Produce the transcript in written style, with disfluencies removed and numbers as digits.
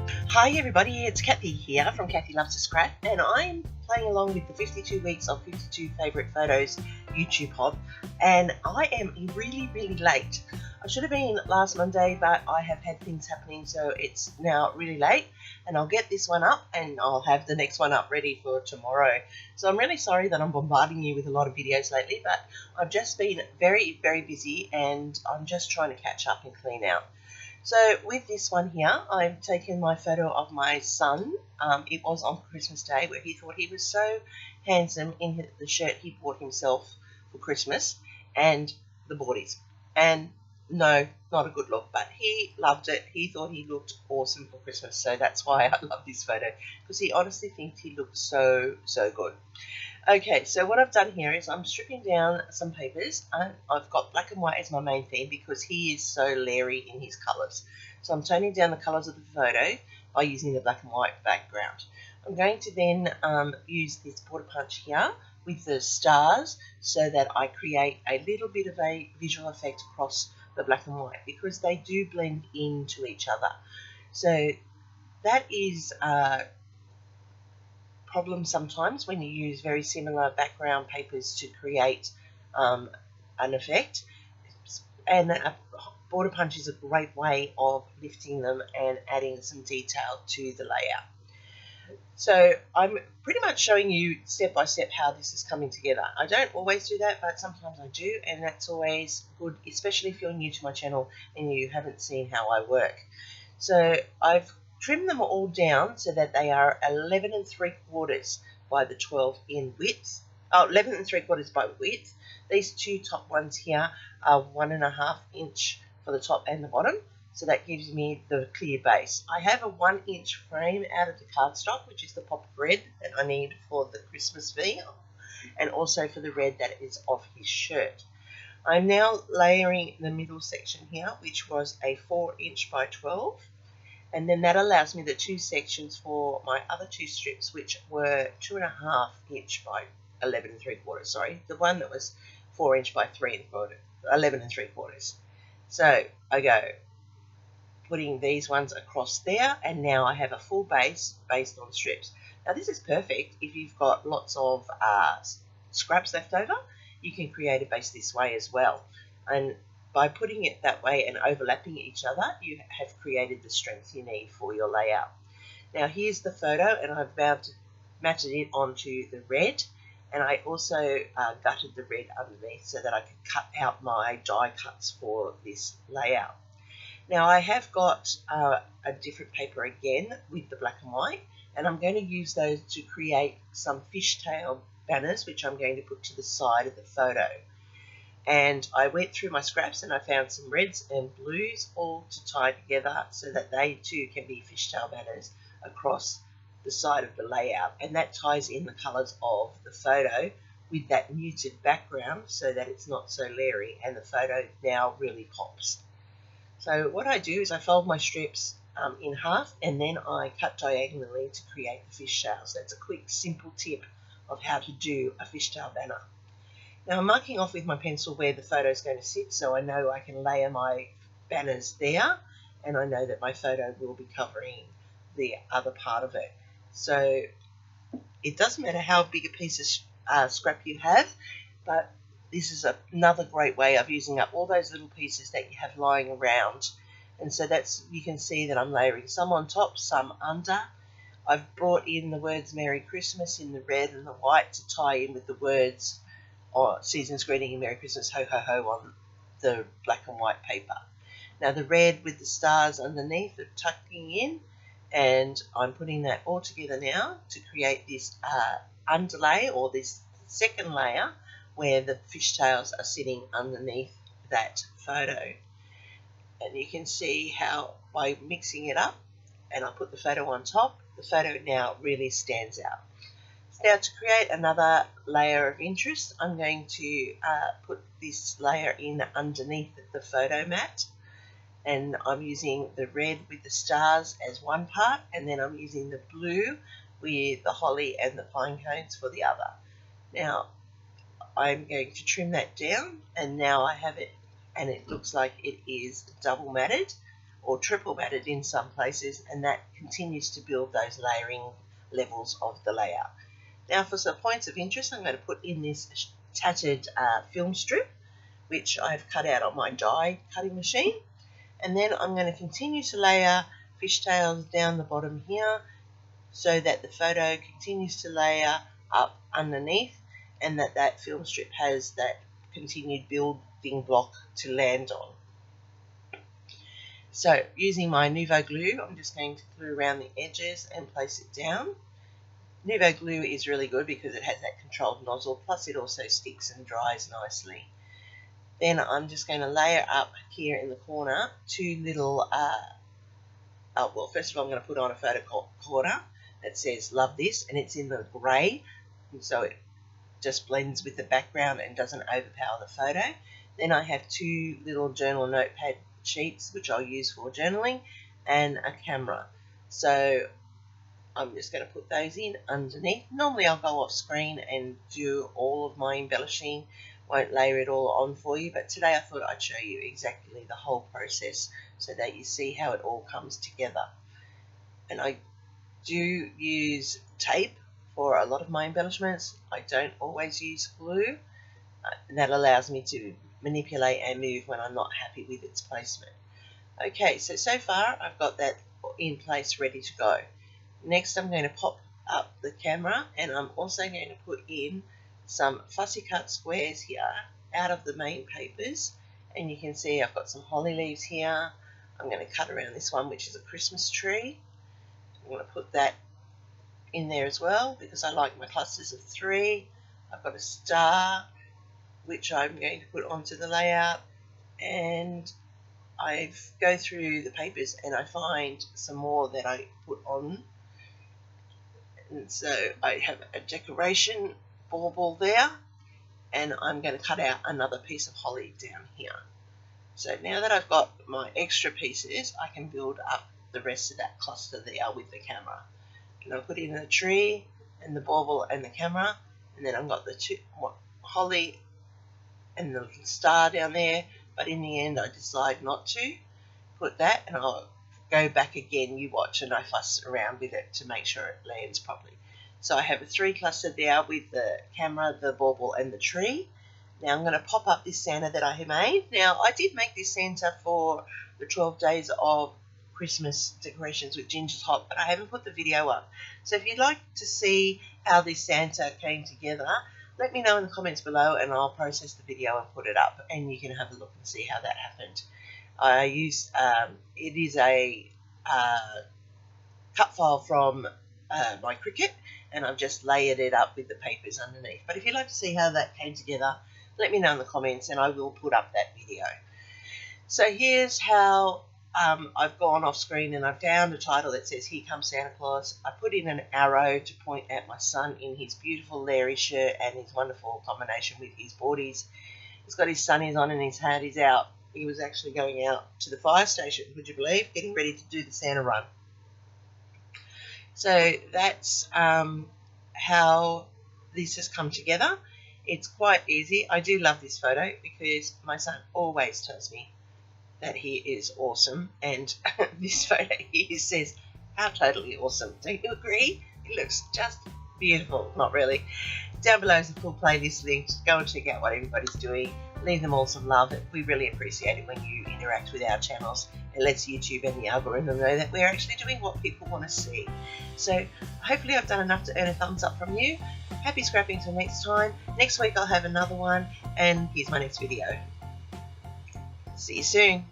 Hi everybody, it's Kathy here from Kathy Loves to Scrap, and I'm playing along with the 52 weeks of 52 favourite photos YouTube hop, and I am really late. I should have been last Monday, but I have had things happening, so it's now really late, and I'll get this one up and I'll have the next one up ready for tomorrow. So I'm really sorry that I'm bombarding you with a lot of videos lately, but I've just been very busy and I'm just trying to catch up and clean out. So with this one here, I've taken my photo of my son. It was on Christmas Day, where he thought he was so handsome in the shirt he bought himself for Christmas and the boardies. And no, not a good look, but he loved it. He thought he looked awesome for Christmas. So that's why I love this photo, because he honestly thinks he looked so good. Okay, so what I've done here is I'm stripping down some papers. I've got black and white as my main theme because he is so leery in his colours. So I'm toning down the colours of the photo by using the black and white background. I'm going to then use this border punch here with the stars so that I create a little bit of a visual effect across the black and white, because they do blend into each other. So that is problem sometimes when you use very similar background papers to create an effect, and a border punch is a great way of lifting them and adding some detail to the layout. So I'm pretty much showing you step by step how this is coming together. I don't always do that, but sometimes I do, and that's always good, especially if you're new to my channel and you haven't seen how I work. So I've trim them all down so that they are 11 3/4 by the 12 in width. 11 3/4 by width. These two top ones here are 1.5 inch for the top and the bottom, so that gives me the clear base. I have a 1 inch frame out of the cardstock, which is the pop of red that I need for the Christmas theme, and also for the red that is off his shirt. I'm now layering the middle section here, which was a 4 inch by 12. And then that allows me the two sections for my other two strips, which were 2.5 inch by 11 3/4. Sorry, the one that was 4 inch by 11 3/4. So I go putting these ones across there, and now I have a full base based on strips. Now this is perfect if you've got lots of scraps left over. You can create a base this way as well, and by putting it that way and overlapping each other, you have created the strength you need for your layout. Now here's the photo, and I've matted it onto the red, and I also gutted the red underneath so that I could cut out my die cuts for this layout. Now I have got a different paper again with the black and white, and I'm going to use those to create some fishtail banners, which I'm going to put to the side of the photo. And I went through my scraps and I found some reds and blues all to tie together so that they too can be fishtail banners across the side of the layout, and that ties in the colours of the photo with that muted background so that it's not so leery and the photo now really pops. So what I do is I fold my strips in half, and then I cut diagonally to create the fishtails. That's a quick simple tip of how to do a fishtail banner. Now I'm marking off with my pencil where the photo is going to sit, so I know I can layer my banners there, and I know that my photo will be covering the other part of it. So it doesn't matter how big a piece of scrap you have, but this is another great way of using up all those little pieces that you have lying around. And so you can see that I'm layering some on top, some under. I've brought in the words Merry Christmas in the red and the white to tie in with the words Season's Greeting and Merry Christmas, Ho Ho Ho on the black and white paper. Now the red with the stars underneath are tucking in, and I'm putting that all together now to create this underlay, or this second layer, where the fishtails are sitting underneath that photo. And you can see how by mixing it up, and I put the photo on top, the photo now really stands out. Now to create another layer of interest, I'm going to put this layer in underneath the photo mat, and I'm using the red with the stars as one part, and then I'm using the blue with the holly and the pine cones for the other. Now I'm going to trim that down, and now I have it, and it looks like it is double matted, or triple batted in some places, and that continues to build those layering levels of the layout. Now for some points of interest, I'm going to put in this tattered film strip, which I've cut out on my die cutting machine, and then I'm going to continue to layer fishtails down the bottom here so that the photo continues to layer up underneath, and that film strip has that continued building block to land on. So using my Nuvo glue, I'm just going to glue around the edges and place it down. Nuvo glue is really good because it has that controlled nozzle, plus it also sticks and dries nicely. Then I'm just going to layer up here in the corner two little, well, first of all I'm going to put on a photo corner that says love this, and it's in the grey, so it just blends with the background and doesn't overpower the photo. Then I have two little journal notepad sheets which I'll use for journaling, and a camera. So I'm just going to put those in underneath. Normally I'll go off screen and do all of my embellishing, won't layer it all on for you, but today I thought I'd show you exactly the whole process so that you see how it all comes together. And I do use tape for a lot of my embellishments. I don't always use glue. That allows me to manipulate and move when I'm not happy with its placement. Okay, so far I've got that in place, ready to go. Next I'm going to pop up the camera, and I'm also going to put in some fussy cut squares here out of the main papers, and you can see I've got some holly leaves here. I'm going to cut around this one, which is a Christmas tree. I'm going to put that in there as well because I like my clusters of 3. I've got a star which I'm going to put onto the layout, and I go through the papers and I find some more that I put on, and so I have a decoration bauble there, and I'm going to cut out another piece of holly down here. So now that I've got my extra pieces, I can build up the rest of that cluster there with the camera. And I'll put in the tree and the bauble and the camera, and then I've got the holly and the star down there, but in the end I decide not to put that, and I'll go back again. You watch, and I fuss around with it to make sure it lands properly. So I have a 3 cluster there with the camera, the bauble and the tree. Now I'm going to pop up this Santa that I have made. Now I did make this Santa for the 12 days of Christmas decorations with Ginger's Hot, but I haven't put the video up. So if you'd like to see how this Santa came together, let me know in the comments below, and I'll process the video and put it up, and you can have a look and see how that happened. I used, it is a cut file from my Cricut, and I've just layered it up with the papers underneath. But if you'd like to see how that came together, let me know in the comments and I will put up that video. So here's how I've gone off screen and I've found a title that says Here Comes Santa Claus. I put in an arrow to point at my son in his beautiful Larry shirt and his wonderful combination with his boardies. He's got his sunnies on and his hat is out. He was actually going out to the fire station, would you believe, getting ready to do the Santa run. So that's how this has come together. It's quite easy. I do love this photo because my son always tells me that he is awesome, and this photo here says how totally awesome. Don't you agree? It looks just beautiful. Not really. Down below is a full playlist link. Go and check out what everybody's doing. Leave them all some love. We really appreciate it when you interact with our channels. It lets YouTube and the algorithm know that we're actually doing what people want to see. So hopefully I've done enough to earn a thumbs up from you. Happy scrapping till next time. Next week I'll have another one, and here's my next video. See you soon.